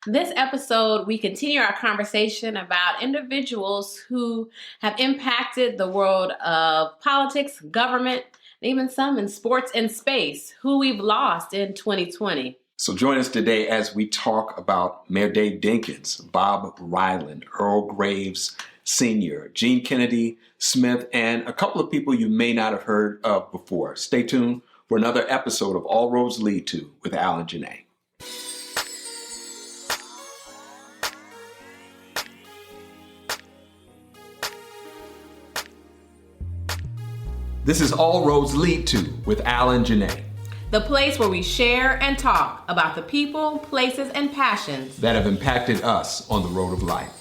This episode, we continue our conversation about individuals who have impacted the world of politics, government, and even some in sports and space, who we've lost in 2020. So join us today as we talk about Mayor Dave Dinkins, Bob Ryland, Earl Graves Sr., Gene Kennedy Smith, and a couple of people you may not have heard of before. Stay tuned for another episode of All Roads Lead To with Al and Janae. This is All Roads Lead To with Al and Janae. The place where we share and talk about the people, places, and passions that have impacted us on the road of life.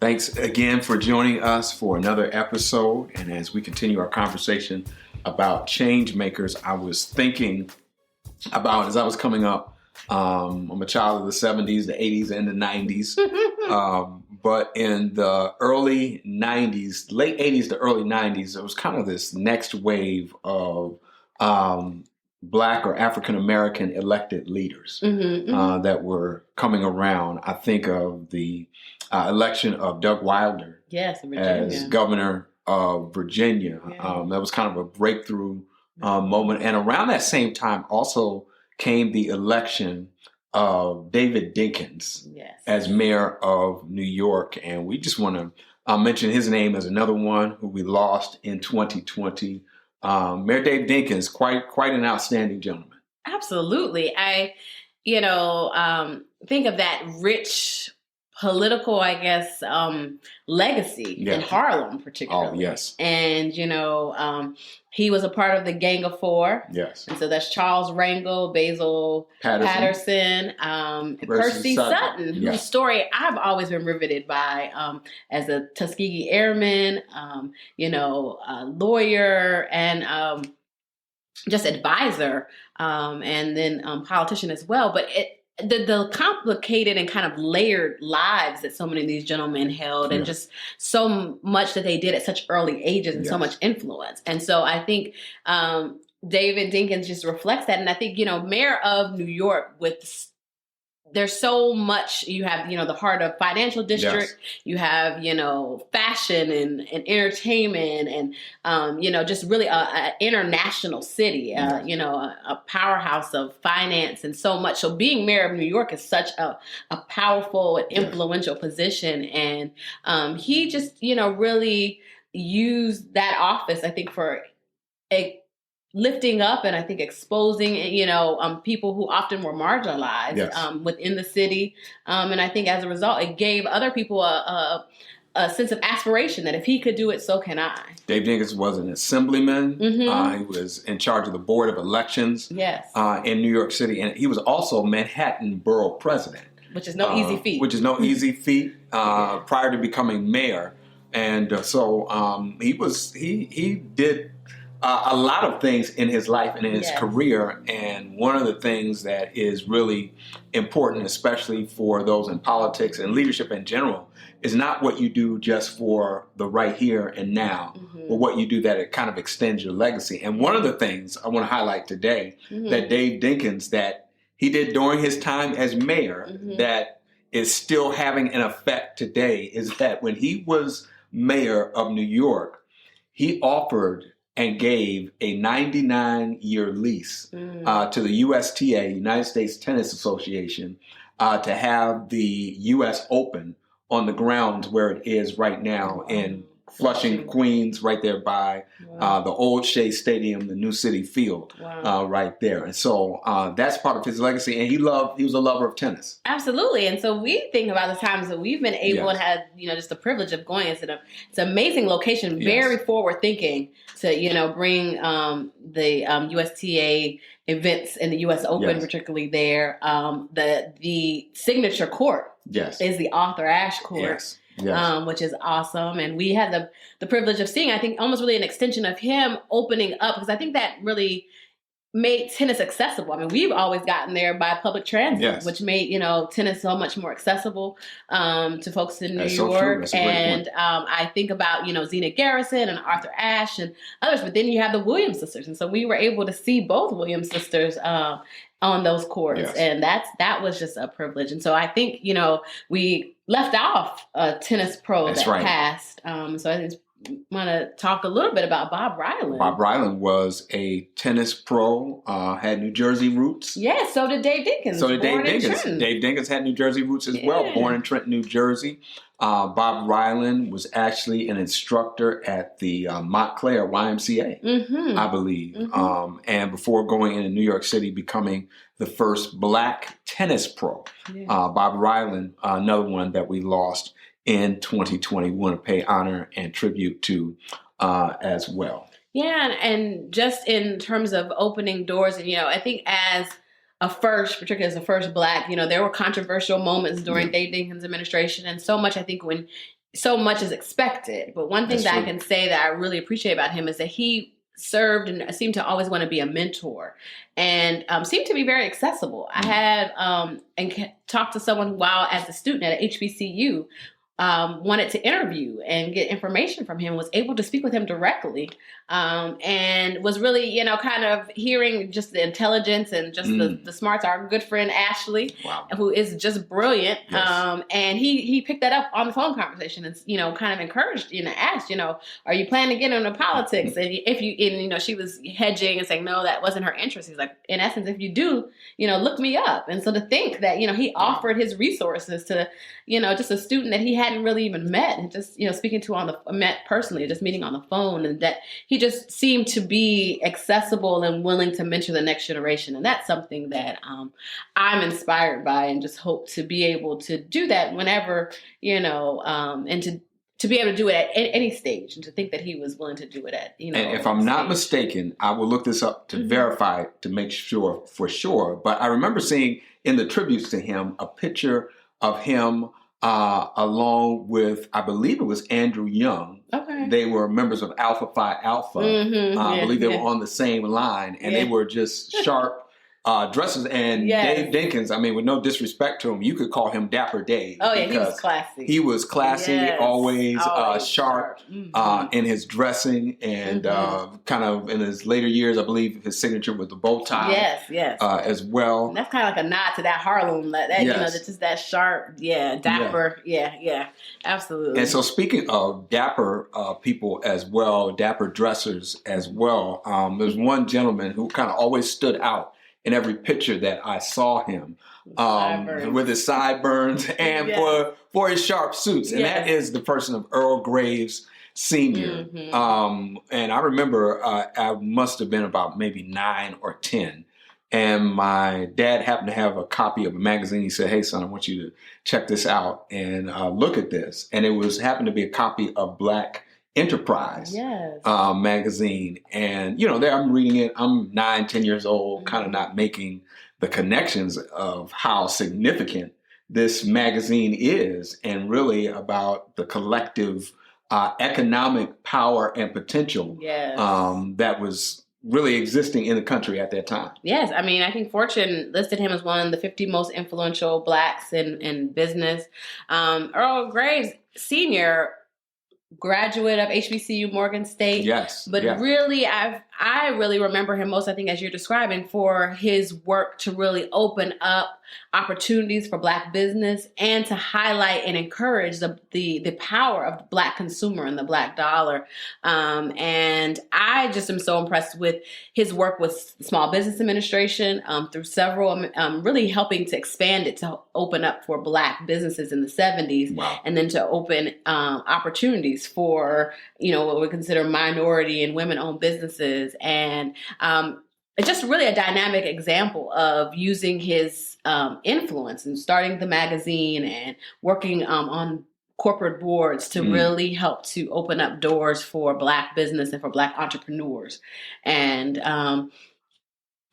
Thanks again for joining us for another episode. And as we continue our conversation about change makers, I was thinking about, as I was coming up, I'm a child of the 70s, the 80s, and the 90s. But in the early 90s, late 80s to early 90s, there was kind of this next wave of Black or African-American elected leaders that were coming around. I think of the election of Doug Wilder as governor of Virginia. That was kind of a breakthrough moment. And around that same time also came the election of David Dinkins as mayor of New York. And we just want to mention his name as another one who we lost in 2020. Mayor Dave Dinkins, quite an outstanding gentleman. Absolutely. I think of that rich political, legacy in Harlem, particularly. Oh, yes. And, he was a part of the Gang of Four. Yes. And so that's Charles Rangel, Basil Patterson, Percy Sutton, whose story I've always been riveted by as a Tuskegee Airman, lawyer, and just advisor, and then politician as well. But the complicated and kind of layered lives that so many of these gentlemen held, and just so much that they did at such early ages, and so much influence. And so I think David Dinkins just reflects that. And I think, mayor of New York, there's so much. You have, the heart of financial district. Yes. You have, fashion and entertainment, and, just really a international city, a powerhouse of finance and so much. So being mayor of New York is such a powerful and influential position. And he just, really used that office, I think, for lifting up and I think exposing, people who often were marginalized within the city. And I think as a result, it gave other people a sense of aspiration that if he could do it, so can I. Dave Dinkins was an assemblyman. He was in charge of the Board of Elections in New York City. And he was also Manhattan Borough President. Which is no easy feat. Prior to becoming mayor. And so he did a lot of things in his life and in his career. And one of the things that is really important, especially for those in politics and leadership in general, is not what you do just for the right here and now, but what you do that it kind of extends your legacy. And one of the things I want to highlight today that Dave Dinkins, that he did during his time as mayor, that is still having an effect today, is that when he was mayor of New York, he offered and gave a 99-year lease to the USTA, United States Tennis Association, to have the U.S. Open on the grounds where it is right now in Flushing, Queens, right there by the old Shea Stadium, the New City Field, right there. And so that's part of his legacy. And he was a lover of tennis. Absolutely. And so we think about the times that we've been able and had, just the privilege of going. It's an amazing location, very forward thinking to, bring the USTA events in the U.S. Open, particularly there. The signature court is the Arthur Ashe Court. Which is awesome. And we had the privilege of seeing, I think, almost really an extension of him opening up, because I think that really made tennis accessible. I mean, we've always gotten there by public transit, which made, tennis so much more accessible to folks in New York. And I think about, Zena Garrison and Arthur Ashe and others, but then you have the Williams sisters. And so we were able to see both Williams sisters on those courts. Yes. And that was just a privilege. And so I think, we left off a tennis pro That's that right. passed. So I just want to talk a little bit about Bob Ryland. Bob Ryland was a tennis pro, had New Jersey roots. Yeah, so did Dave Dinkins. So did Dave Dinkins. Dave Dinkins had New Jersey roots as well, born in Trenton, New Jersey. Bob Ryland was actually an instructor at the Montclair YMCA, I believe. And before going into New York City, becoming the first black tennis pro. Yeah. Bob Ryland, another one that we lost in 2020, we want to pay honor and tribute to as well. Yeah, and just in terms of opening doors, and I think as a first, particularly as a first black, there were controversial moments during Dave Dinkins' administration, and so much, I think, when so much is expected. But one thing I can say that I really appreciate about him is that he served and seemed to always want to be a mentor, and seemed to be very accessible. I had and talked to someone while as a student at HBCU, wanted to interview and get information from him, was able to speak with him directly, and was really, kind of hearing just the intelligence and just the smarts. Our good friend Ashley, who is just brilliant, and he picked that up on the phone conversation and, kind of encouraged, asked, are you planning to get into politics? And if you, she was hedging and saying, no, that wasn't her interest. He's like, in essence, if you do, look me up. And so to think that, he offered his resources to, just a student that he hadn't really even met, and just, speaking to met personally, just meeting on the phone, and that he just seemed to be accessible and willing to mentor the next generation. And that's something that I'm inspired by, and just hope to be able to do that whenever, and to be able to do it at any stage, and to think that he was willing to do it at, And if I'm not mistaken, I will look this up to verify, to make sure for sure. But I remember seeing in the tributes to him a picture of him along with, I believe it was Andrew Young. Okay. They were members of Alpha Phi Alpha. I believe they were on the same line, and they were just sharp dresses. And Dave Dinkins, I mean, with no disrespect to him, you could call him Dapper Dave. Oh, yeah, he was classy. He was classy, always sharp in his dressing, and kind of in his later years, I believe his signature was the bow tie. Yes. As well. And that's kind of like a nod to that Harlem, that's just that sharp, dapper. Yeah, absolutely. And so speaking of dapper people as well, dapper dressers as well, there's one gentleman who kind of always stood out in every picture that I saw him, with his sideburns and for his sharp suits. And that is the person of Earl Graves Sr. And I remember I must have been about maybe 9 or 10. And my dad happened to have a copy of a magazine. He said, hey, son, I want you to check this out and look at this. And it happened to be a copy of Black Enterprise magazine. And, there I'm reading it. I'm 9, 10 years old, kind of not making the connections of how significant this magazine is, and really about the collective economic power and potential that was really existing in the country at that time. Yes. I mean, I think Fortune listed him as one of the 50 most influential Blacks in business. Earl Graves Sr., graduate of HBCU Morgan State. Yes. But really, I really remember him most, I think, as you're describing, for his work to really open up opportunities for Black business, and to highlight and encourage the power of the Black consumer and the Black dollar. And I just am so impressed with his work with Small Business Administration, through several, really helping to expand it to open up for Black businesses in the 70s, and then to open opportunities for, what we consider minority and women-owned businesses. And it's just really a dynamic example of using his influence and starting the magazine and working on corporate boards to really help to open up doors for Black business and for Black entrepreneurs. And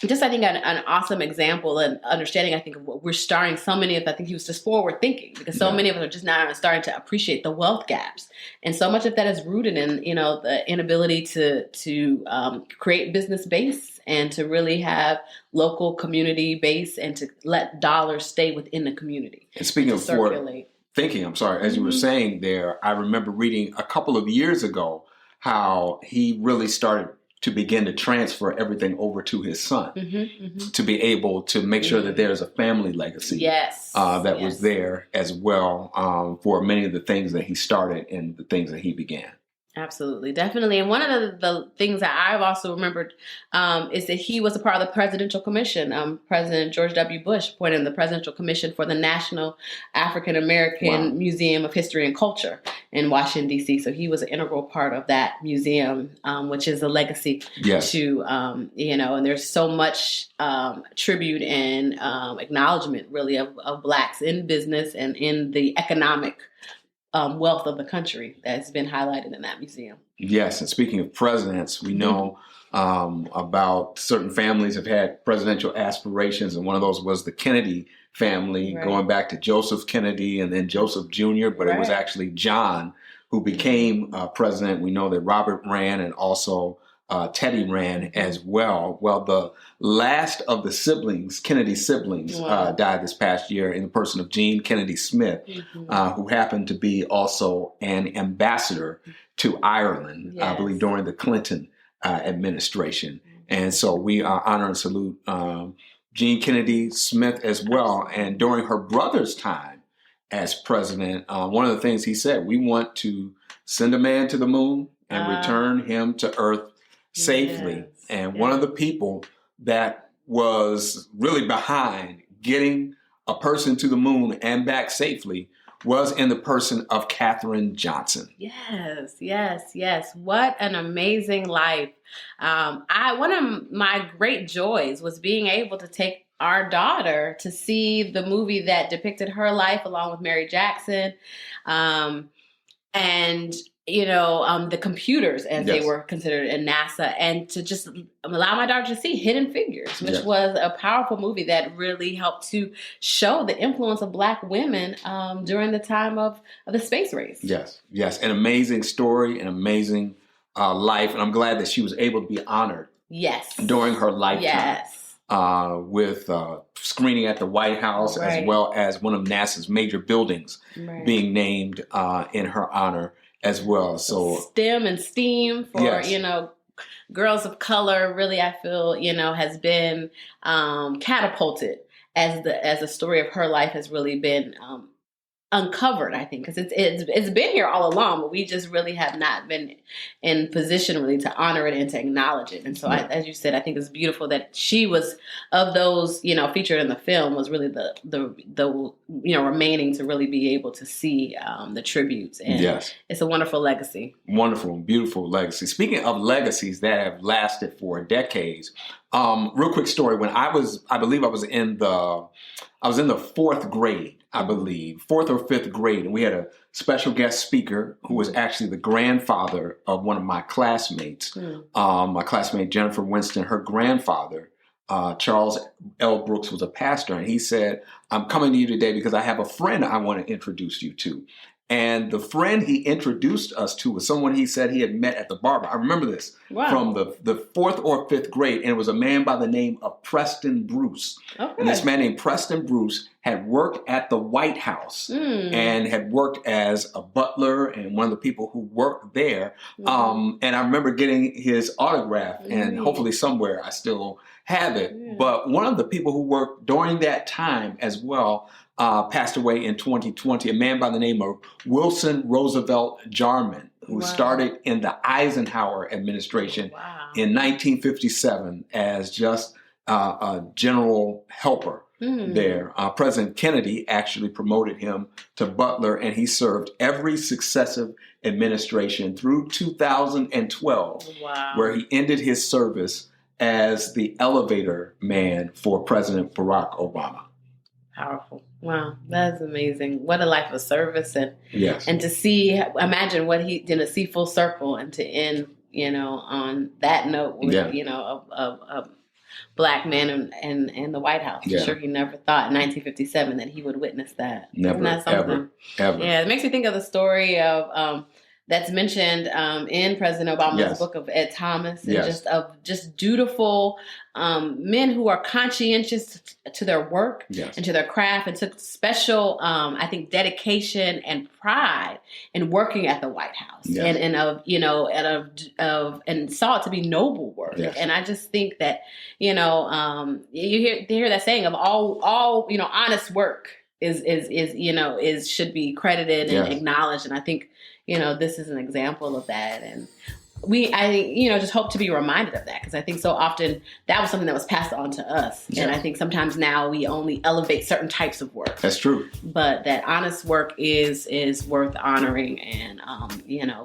just, I think, an awesome example and understanding, I think, of what we're starting. So many of, I think he was just forward thinking, because so many of us are just now starting to appreciate the wealth gaps. And so much of that is rooted in, the inability to create business base, and to really have local community base, and to let dollars stay within the community. And speaking of forward thinking, I'm sorry, as you were saying there, I remember reading a couple of years ago how he really started to begin to transfer everything over to his son, to be able to make sure that there's a family legacy that was there as well for many of the things that he started and the things that he began. Absolutely, definitely. And one of the things that I've also remembered is that he was a part of the Presidential Commission. President George W. Bush appointed the Presidential Commission for the National African American Museum of History and Culture in Washington, D.C. So he was an integral part of that museum, which is a legacy to, and there's so much tribute and acknowledgement, really, of Blacks in business and in the economic wealth of the country that's been highlighted in that museum. Yes, and speaking of presidents, we know about certain families have had presidential aspirations, and one of those was the Kennedy family, going back to Joseph Kennedy and then Joseph Jr., but it was actually John who became president. We know that Robert ran and also Teddy ran as well. Well, the last of the siblings, Kennedy siblings, died this past year in the person of Gene Kennedy Smith, who happened to be also an ambassador to Ireland, I believe, during the Clinton administration. And so we honor and salute Gene Kennedy Smith as well. And during her brother's time as president, one of the things he said, we want to send a man to the moon and return him to Earth safely. And one of the people that was really behind getting a person to the moon and back safely was in the person of Katherine Johnson. Yes. What an amazing life. One of my great joys was being able to take our daughter to see the movie that depicted her life along with Mary Jackson. And the computers, as they were considered in NASA, and to just allow my daughter to see Hidden Figures, which was a powerful movie that really helped to show the influence of Black women during the time of the space race. Yes. An amazing story, an amazing life. And I'm glad that she was able to be honored during her lifetime. With screening at the White House, as well as one of NASA's major buildings being named in her honor as well. So STEM and STEAM for, girls of color, really, I feel, has been catapulted as the story of her life has really been uncovered, I think, because it's been here all along, but we just really have not been in position really to honor it and to acknowledge it. And so, as you said, I think it's beautiful that she was, of those featured in the film, was really the remaining to really be able to see the tributes. And it's a wonderful legacy. Wonderful, beautiful legacy. Speaking of legacies that have lasted for decades, real quick story. When I believe I was in the fourth grade. I believe, fourth or fifth grade. And we had a special guest speaker who was actually the grandfather of one of my classmates. My classmate, Jennifer Winston, her grandfather, Charles L. Brooks, was a pastor. And he said, I'm coming to you today because I have a friend I want to introduce you to. And the friend he introduced us to was someone he said he had met at the barber. I remember this from the fourth or fifth grade. And it was a man by the name of Preston Bruce. And this man named Preston Bruce had worked at the White House and had worked as a butler and one of the people who worked there. And I remember getting his autograph, and hopefully somewhere I still have it. But one of the people who worked during that time as well passed away in 2020, a man by the name of Wilson Roosevelt Jerman, who started in the Eisenhower administration in 1957 as just a general helper there. President Kennedy actually promoted him to butler, and he served every successive administration through 2012, where he ended his service as the elevator man for President Barack Obama. Powerful. Wow, that's amazing. What a life of service, and to see, imagine what he did, to see full circle and to end, on that note with, a Black man in the White House. I'm sure he never thought in 1957 that he would witness that. Never, Isn't that something? Ever. Yeah, it makes me think of the story of that's mentioned in President Obama's book of Ed Thomas, and just dutiful men who are conscientious to their work and to their craft, and took special, I think, dedication and pride in working at the White House, and saw it to be noble work. And I just think that you hear that saying of all honest work is should be credited and acknowledged, and I think this is an example of that. And I just hope to be reminded of that, because I think so often that was something that was passed on to us. And I think sometimes now we only elevate certain types of work. That's true. But that honest work is worth honoring and,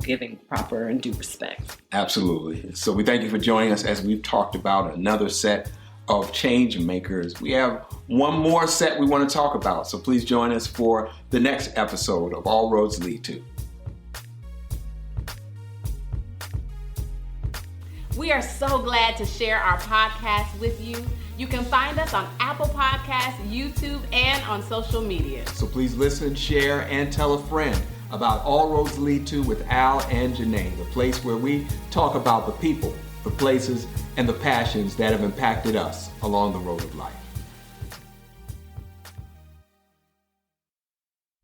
giving proper and due respect. Absolutely. So we thank you for joining us as we've talked about another set of change makers. We have one more set we want to talk about. So please join us for the next episode of All Roads Lead To. We are so glad to share our podcast with you. You can find us on Apple Podcasts, YouTube, and on social media. So please listen, share, and tell a friend about All Roads Lead To with Al and Janae, the place where we talk about the people, the places, and the passions that have impacted us along the road of life.